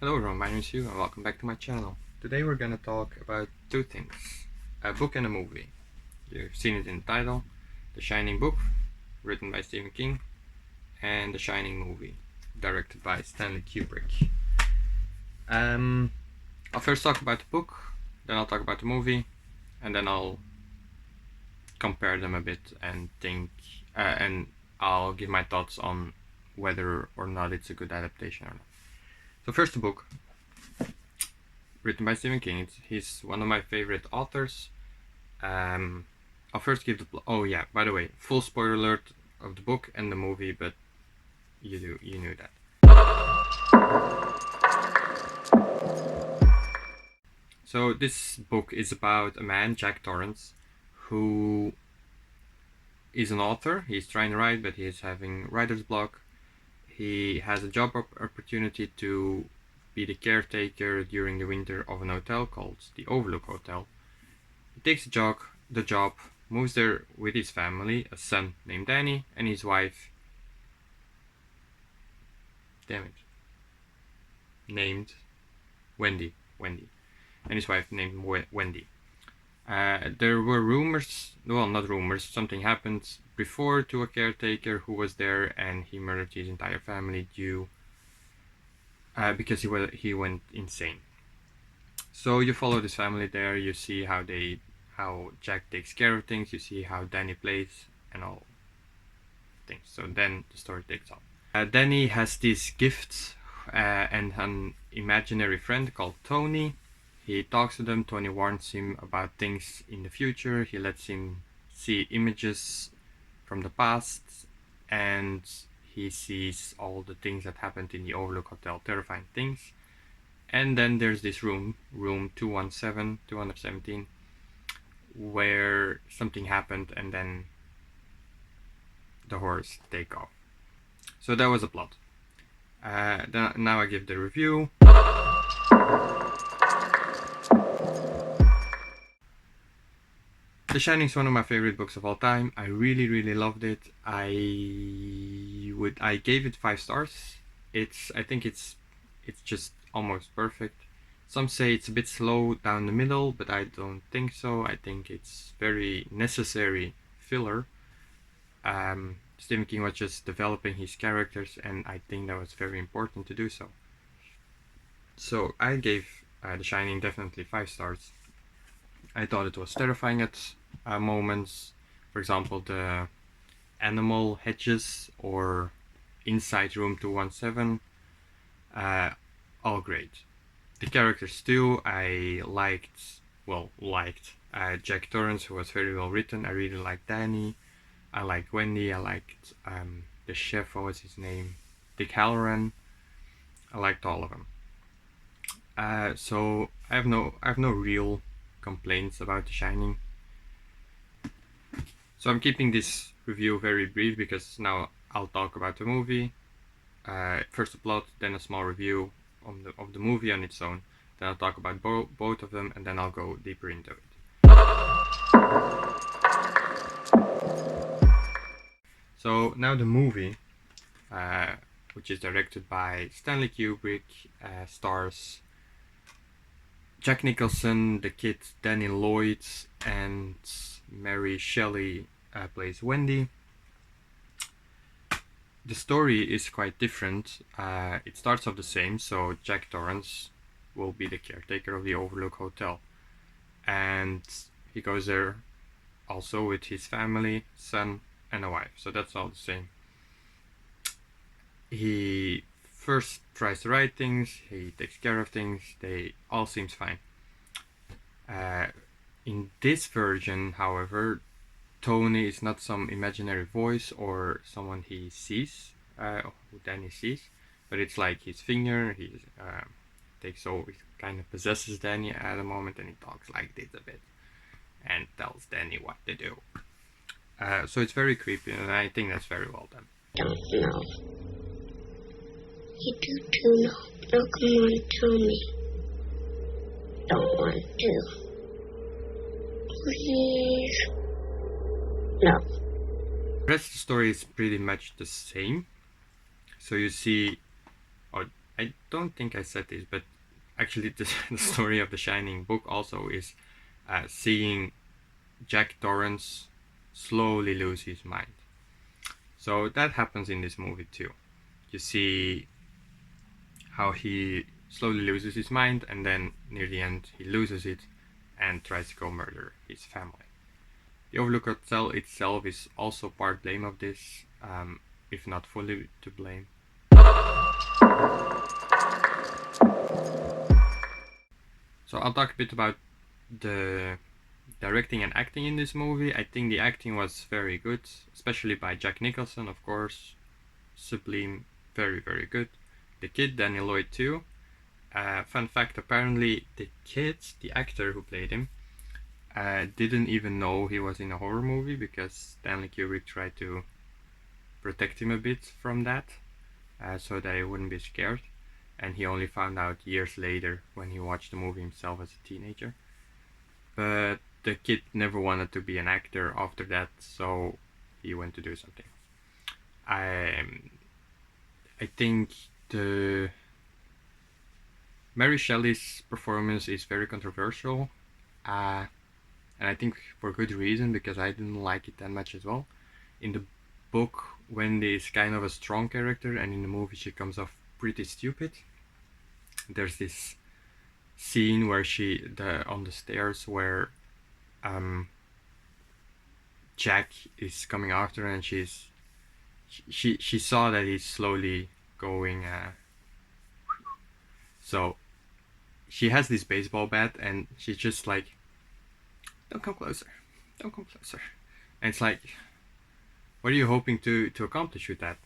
Hello everyone, my name is Hugo and welcome back to my channel. Today we're gonna talk about two things, a book and a movie. You've seen it in the title, The Shining book, written by Stephen King, and The Shining movie, directed by Stanley Kubrick. I'll first talk about the book, then I'll talk about the movie, and then I'll compare them a bit and and I'll give my thoughts on whether or not it's a good adaptation or not. So first, the book, written by Stephen King. He's one of my favorite authors. I'll first give the oh yeah, by the way, full spoiler alert of the book and the movie, but you knew that. So this book is about a man, Jack Torrance, who is an author. He's trying to write, but he's having writer's block. He has a job opportunity to be the caretaker during the winter of an hotel called the Overlook Hotel. He takes the job, moves there with his family, a son named Danny, and his wife, named Wendy, and his wife named Wendy. There were rumors, well, not rumors, something happened before to a caretaker who was there, and he murdered his entire family because he went insane. So you follow this family there, you see how Jack takes care of things, you see how Danny plays and all things. So then the story takes off. Danny has these gifts and an imaginary friend called Tony. He talks to them. Tony warns him about things in the future. He lets him see images from the past, and he sees all the things that happened in the Overlook Hotel, terrifying things. And then there's this room 217, where something happened, and then the horrors take off. So that was a plot. Now I give the review. The Shining is one of my favorite books of all time. I really loved it. I gave it 5 stars. I think it's just almost perfect. Some say it's a bit slow down the middle, but I don't think so. I think it's very necessary filler. Stephen King was just developing his characters, and I think that was very important to do so. So I gave The Shining definitely 5 stars. I thought it was terrifying at moments. For example, the animal hedges or inside room 217, all great. The characters too, I liked Jack Torrance, who was very well written. I really liked Danny, I liked Wendy, I liked the chef, what was his name, Dick Halloran. I liked all of them. So I have no real complaints about The Shining. So I'm keeping this review very brief because now I'll talk about the movie. First the plot, then a small review of the movie on its own. Then I'll talk about both of them, and then I'll go deeper into it. So now the movie, which is directed by Stanley Kubrick, stars Jack Nicholson, the kid Danny Lloyd, and Mary Shelley plays Wendy. The story is quite different. It starts off the same, so Jack Torrance will be the caretaker of the Overlook Hotel, and he goes there also with his family, son and a wife, so that's all the same. He first tries to write things, he takes care of things, they all seems fine. In this version, however, Tony is not some imaginary voice or someone he sees, who Danny sees, but it's like his finger, takes over, kind of possesses Danny at a moment, and he talks like this a bit and tells Danny what to do. So it's very creepy, and I think that's very well done. Don't know. You do know. Now come on, tell me. Don't want to. Please. No. The rest of the story is pretty much the same. So you see, I don't think I said this, but actually the story of the Shining book also is seeing Jack Torrance slowly lose his mind. So that happens in this movie too. You see how he slowly loses his mind, and then near the end he loses it and tries to go murder his family. The Overlook Hotel itself is also part blame of this, if not fully to blame. So I'll talk a bit about the directing and acting in this movie. I think the acting was very good, especially by Jack Nicholson, of course. Sublime, very, very good. The kid, Danny Lloyd, too. Fun fact, apparently the kid, the actor who played him, didn't even know he was in a horror movie because Stanley Kubrick tried to protect him a bit from that, so that he wouldn't be scared. And he only found out years later when he watched the movie himself as a teenager. But the kid never wanted to be an actor after that, so he went to do something. I think the Mary Shelley's performance is very controversial, and I think for good reason, because I didn't like it that much as well. In the book, Wendy is kind of a strong character, and in the movie she comes off pretty stupid. There's this scene where on the stairs where Jack is coming after her, and she saw that he's slowly going. So she has this baseball bat, and she's just like, "Don't come closer, don't come closer." And it's like, what are you hoping to accomplish with that?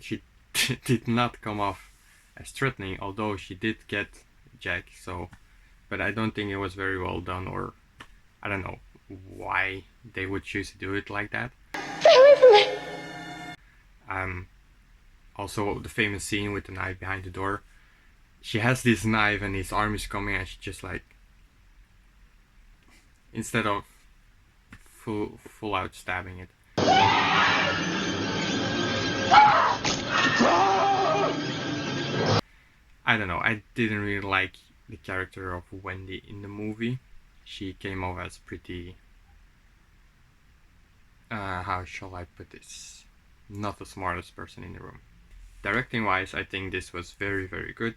She did not come off as threatening, although she did get Jack. So, but I don't think it was very well done, or I don't know why they would choose to do it like that. Also the famous scene with the knife behind the door. She has this knife and his arm is coming, and she just like, instead of full out stabbing it. I don't know, I didn't really like the character of Wendy in the movie. She came off as pretty, how shall I put this, not the smartest person in the room. Directing wise, I think this was very, very good,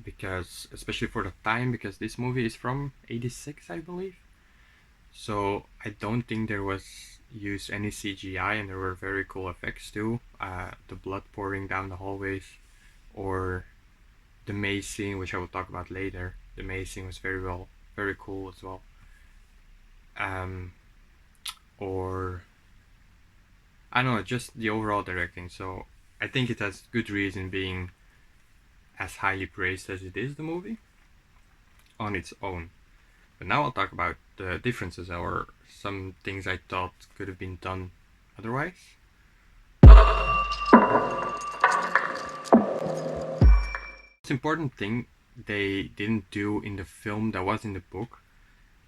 because especially for the time, because this movie is from 86, I believe. So I don't think there was used any CGI, and there were very cool effects too. The blood pouring down the hallways, or the maze scene, which I will talk about later. The maze scene was very cool as well. Or I don't know, just the overall directing. So I think it has good reason being as highly praised as it is, the movie, on its own. But now I'll talk about the differences, or some things I thought could have been done otherwise. The most important thing they didn't do in the film that was in the book,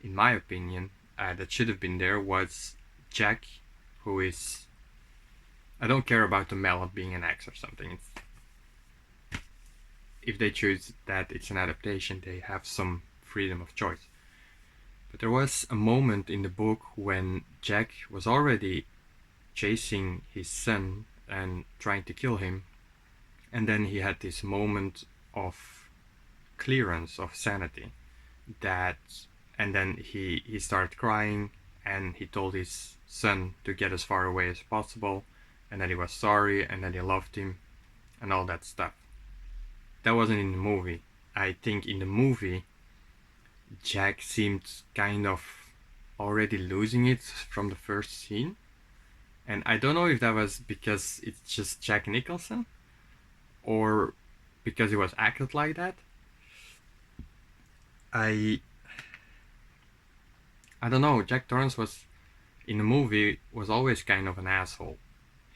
in my opinion, that should have been there, was Jack, who is... I don't care about the mallet being an axe or something. If they choose that it's an adaptation, they have some freedom of choice. But there was a moment in the book when Jack was already chasing his son and trying to kill him, and then he had this moment of clearance, of sanity, and then he started crying, and he told his son to get as far away as possible, and that he was sorry, and that he loved him, and all that stuff. That wasn't in the movie. I think in the movie, Jack seemed kind of already losing it from the first scene. And I don't know if that was because it's just Jack Nicholson, or because it was acted like that. I don't know. Jack Torrance was in the movie was always kind of an asshole.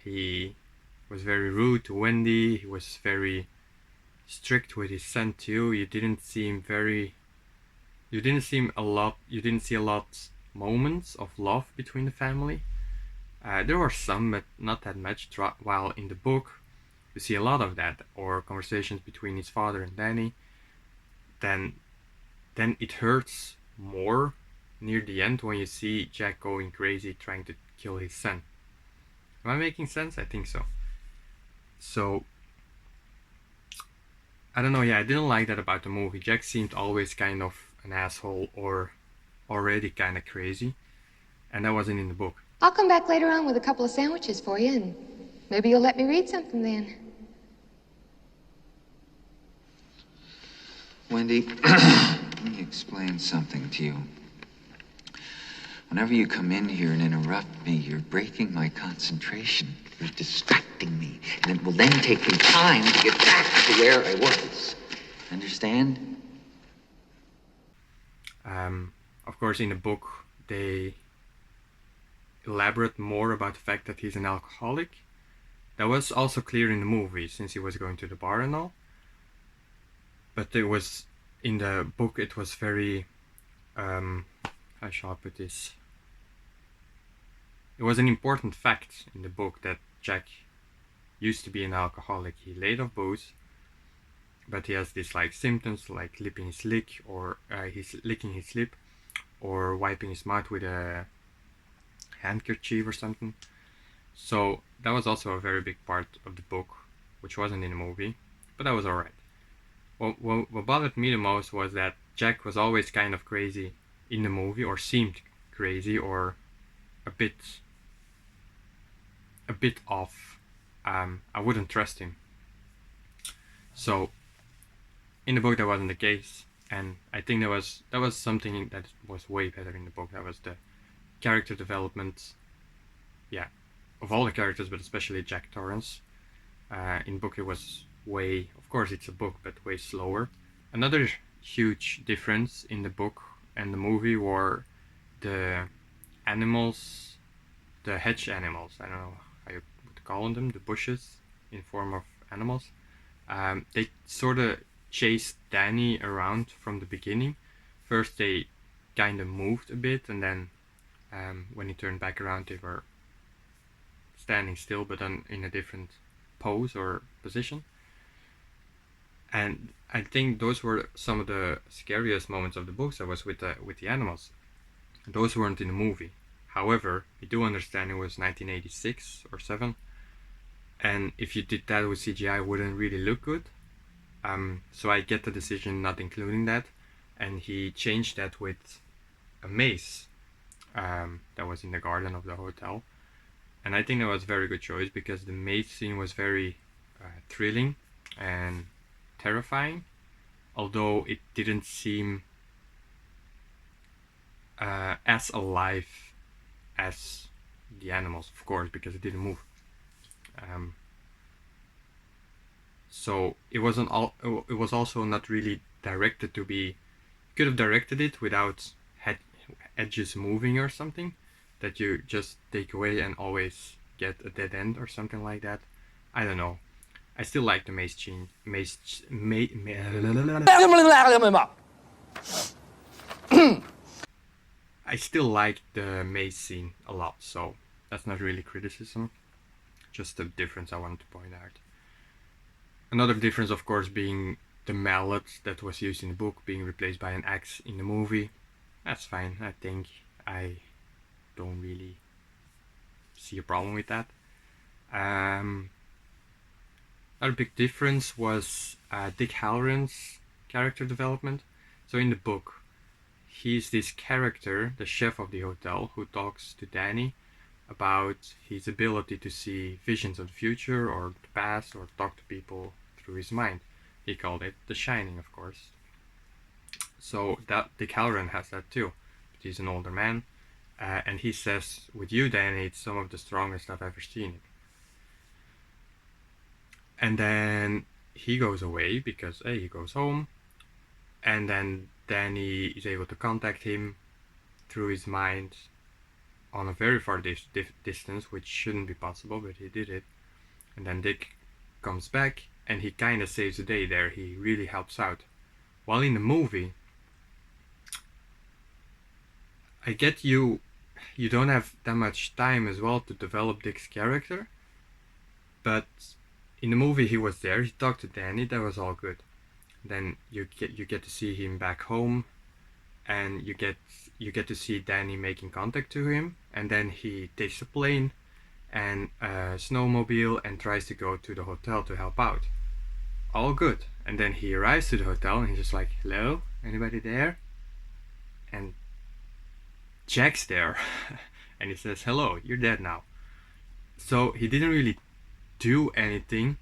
He was very rude to Wendy. He was very strict with his son too. You didn't see a lot moments of love between the family. There were some, but not that much. While in the book, you see a lot of that, or conversations between his father and Danny. Then it hurts more near the end when you see Jack going crazy trying to kill his son. Am I making sense? I think so. So, I don't know, yeah, I didn't like that about the movie. Jack seemed always kind of an asshole or already kind of crazy, and that wasn't in the book. I'll come back later on with a couple of sandwiches for you, and maybe you'll let me read something then. Wendy, let me explain something to you. Whenever you come in here and interrupt me, you're breaking my concentration. You're distracting me. And it will then take me time to get back to where I was. Understand? Of course, in the book, they elaborate more about the fact that he's an alcoholic. That was also clear in the movie, since he was going to the bar and all. But it was, in the book, it was very, how shall I put this? It was an important fact in the book that Jack used to be an alcoholic. He laid off booze, but he has these like symptoms like lipping his lick, or he's licking his lip, or wiping his mouth with a handkerchief or something. So that was also a very big part of the book, which wasn't in the movie, but that was alright. What bothered me the most was that Jack was always kind of crazy in the movie, or seemed crazy, or a bit off. I wouldn't trust him. So in the book that wasn't the case, and I think that was something that was way better in the book. That was the character development, of all the characters, but especially Jack Torrance. In book it was way, of course it's a book, but way slower. Another huge difference in the book and the movie were the animals, the hedge animals. I don't know how you would call them, the bushes in form of animals. They sort of chased Danny around from the beginning. First they kind of moved a bit, and then when he turned back around they were standing still, but then in a different pose or position. And I think those were some of the scariest moments of the books. That was with the animals. Those weren't in the movie. However, we do understand it was 1986 or 7, and if you did that with CGI, it wouldn't really look good. So I get the decision not including that, and he changed that with a maze that was in the garden of the hotel. And I think that was a very good choice, because the maze scene was very thrilling and terrifying, although it didn't seem as alive as the animals, of course, because it didn't move. So it wasn't all. It was also not really directed to be. Could have directed it without edges moving or something, that you just take away and always get a dead end or something like that. I don't know. I still like the maze scene. I still like the maze scene a lot, so that's not really criticism, just a difference I wanted to point out. Another difference, of course, being the mallet that was used in the book being replaced by an axe in the movie. That's fine, I think. I don't really see a problem with that. Another big difference was Dick Halloran's character development. So in the book, he's this character, the chef of the hotel, who talks to Danny about his ability to see visions of the future or the past, or talk to people through his mind. He called it The Shining, of course. So that Dick Halloran has that too. But he's an older man, and he says, with you, Danny, it's some of the strongest I've ever seen it. And then he goes away because he goes home, and then Danny is able to contact him through his mind on a very far distance, which shouldn't be possible, but he did it. And then Dick comes back, and he kind of saves the day there. He really helps out. While in the movie, I get you don't have that much time as well to develop Dick's character, but in the movie he was there, he talked to Danny, that was all good. Then you get to see him back home, and you get to see Danny making contact to him, and then he takes a plane and a snowmobile and tries to go to the hotel to help out. All good. And then he arrives to the hotel and he's just like, hello, anybody there? And Jack's there. And he says, hello, you're dead now. So he didn't really do anything,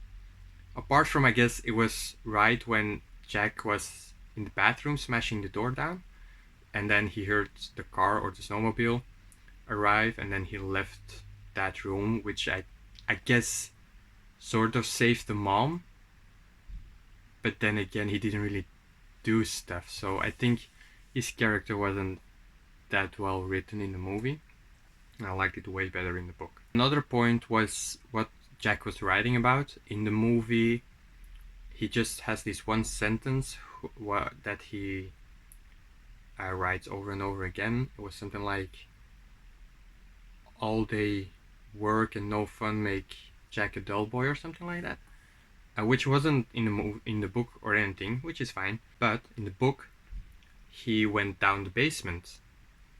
apart from, I guess it was right when Jack was in the bathroom smashing the door down, and then he heard the car or the snowmobile arrive, and then he left that room, which I guess sort of saved the mom, but then again he didn't really do stuff. So I think his character wasn't that well written in the movie. I liked it way better in the book. Another point was what Jack was writing about. In the movie, he just has this one sentence that he writes over and over again. It was something like, all day work and no fun make Jack a dull boy, or something like that, which wasn't in the book or anything, which is fine. But in the book, he went down the basement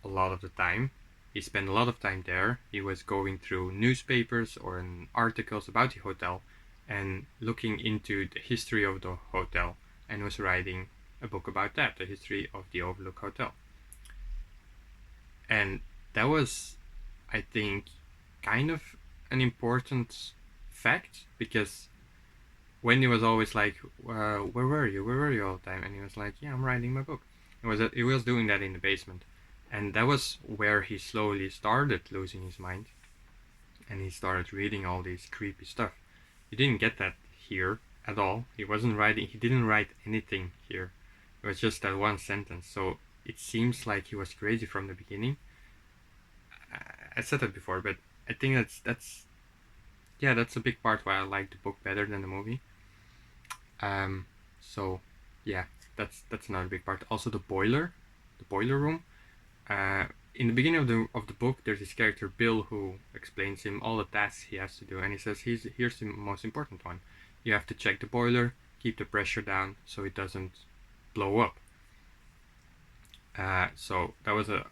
a lot of the time. He spent a lot of time there. He was going through newspapers or articles about the hotel and looking into the history of the hotel, and was writing a book about that, the history of the Overlook Hotel. And that was, I think, kind of an important fact, because Wendy was always like, where were you all the time? And he was like, yeah, I'm writing my book. He was doing that in the basement. And that was where he slowly started losing his mind, and he started reading all this creepy stuff. You didn't get that here at all. He didn't write anything here. It was just that one sentence. So it seems like he was crazy from the beginning. I said that before, but I think that's a big part why I like the book better than the movie. So yeah, that's another big part. Also the boiler room. In the beginning of the book, there's this character Bill who explains him all the tasks he has to do, and he says, here's the most important one. You have to check the boiler, keep the pressure down so it doesn't blow up. So that was an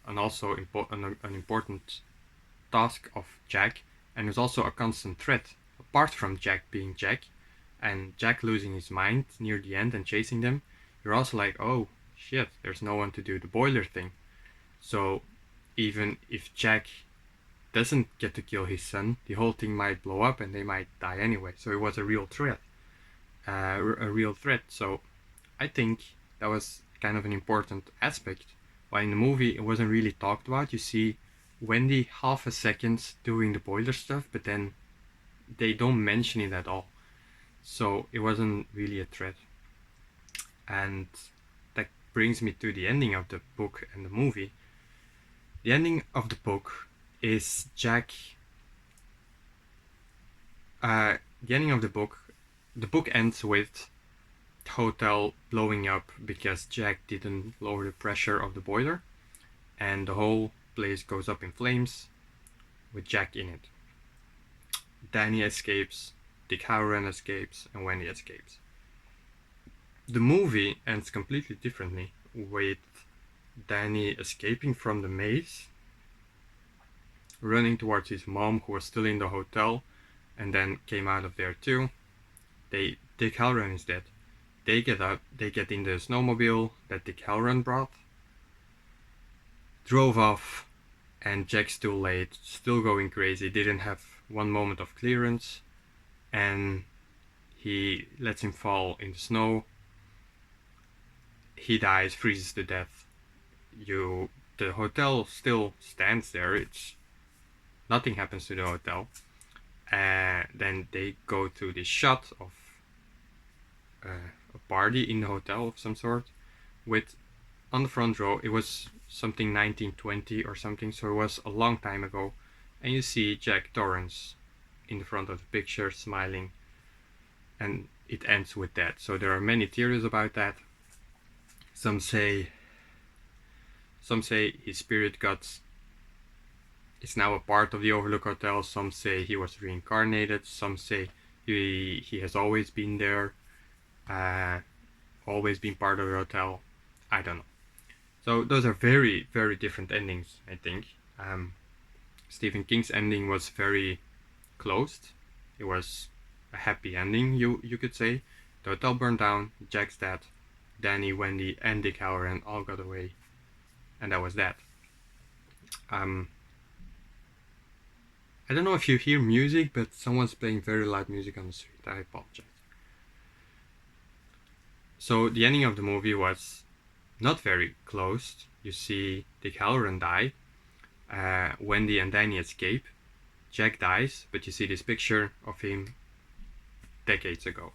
important task of Jack, and it was also a constant threat. Apart from Jack being Jack, and Jack losing his mind near the end and chasing them, you're also like, oh shit, there's no one to do the boiler thing. So even if Jack doesn't get to kill his son, the whole thing might blow up and they might die anyway. So it was a real threat. So I think that was kind of an important aspect. While in the movie it wasn't really talked about. You see Wendy half a second doing the boiler stuff, but then they don't mention it at all. So it wasn't really a threat. And that brings me to the ending of the book and the movie. The ending of the book is Jack. The ending of the book ends with the hotel blowing up because Jack didn't lower the pressure of the boiler, and the whole place goes up in flames with Jack in it. Danny escapes, Dick Halloran escapes, and Wendy escapes. The movie ends completely differently, with Danny escaping from the maze, running towards his mom, who was still in the hotel and then came out of there too. Dick Halloran is dead. They get up, they get in the snowmobile that Dick Halloran brought, drove off, and Jack's too late, still going crazy, didn't have one moment of clearance, and he lets him fall in the snow. He dies, freezes to death. The hotel still stands there. Nothing happens to the hotel. Then they go to this shot of a party in the hotel of some sort with, on the front row, it was something 1920 or something, so it was a long time ago, and you see Jack Torrance in the front of the picture smiling, and it ends with that. So there are many theories about that. Some say his spirit is now a part of the Overlook Hotel. Some say he was reincarnated. Some say he has always been there, always been part of the hotel. I don't know. So those are very, very different endings, I think. Stephen King's ending was very closed. It was a happy ending, you could say. The hotel burned down, Jack's dead, Danny, Wendy, and Dick Halloran all got away, and that was that. I don't know if you hear music, but someone's playing very loud music on the street. I apologize. So the ending of the movie was not very closed. You see Dick Halloran die, Wendy and Danny escape, Jack dies, but you see this picture of him decades ago.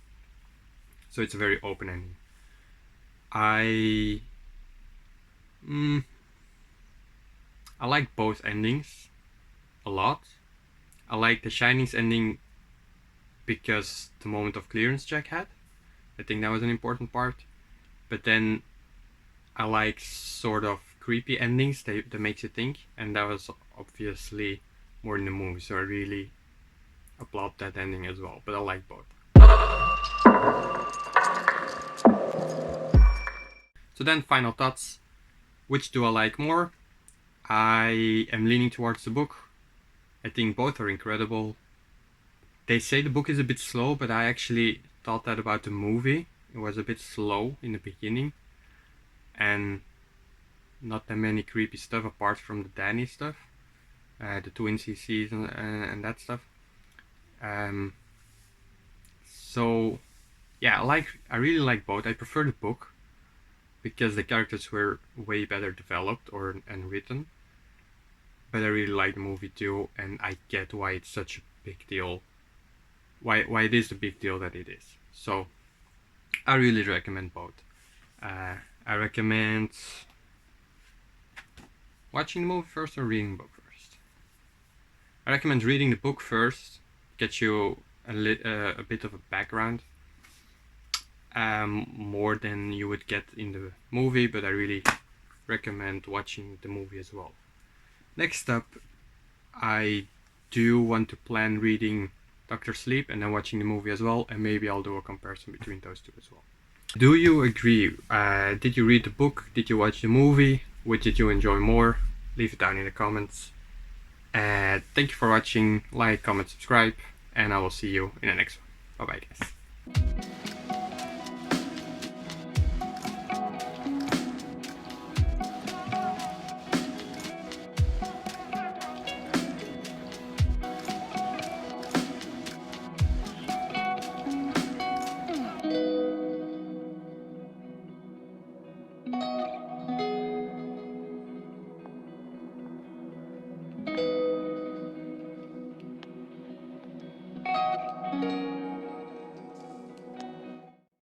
So it's a very open ending. I like both endings a lot. I like The Shining's ending because the moment of clearance Jack had. I think that was an important part. But then I like sort of creepy endings that makes you think, and that was obviously more in the movie, so I really applaud that ending as well, but I like both. So then, final thoughts. Which do I like more? I am leaning towards the book. I think both are incredible. They say the book is a bit slow, but I actually thought that about the movie. It was a bit slow in the beginning, and not that many creepy stuff apart from the Danny stuff, the twins he sees and that stuff. So yeah, I really like both. I prefer the book because the characters were way better developed and written. But I really like the movie too, and I get why it's such a big deal. Why it is the big deal that it is. So I really recommend both. I recommend watching the movie first or reading the book first. I recommend reading the book first, get you a bit of a background, more than you would get in the movie, but I really recommend watching the movie as well. Next up, I do want to plan reading Dr. Sleep and then watching the movie as well, and maybe I'll do a comparison between those two as well. Do you agree? Did you read the book? Did you watch the movie? Which did you enjoy more? Leave it down in the comments. Thank you for watching. Like, comment, subscribe, and I will see you in the next one. Bye bye, guys.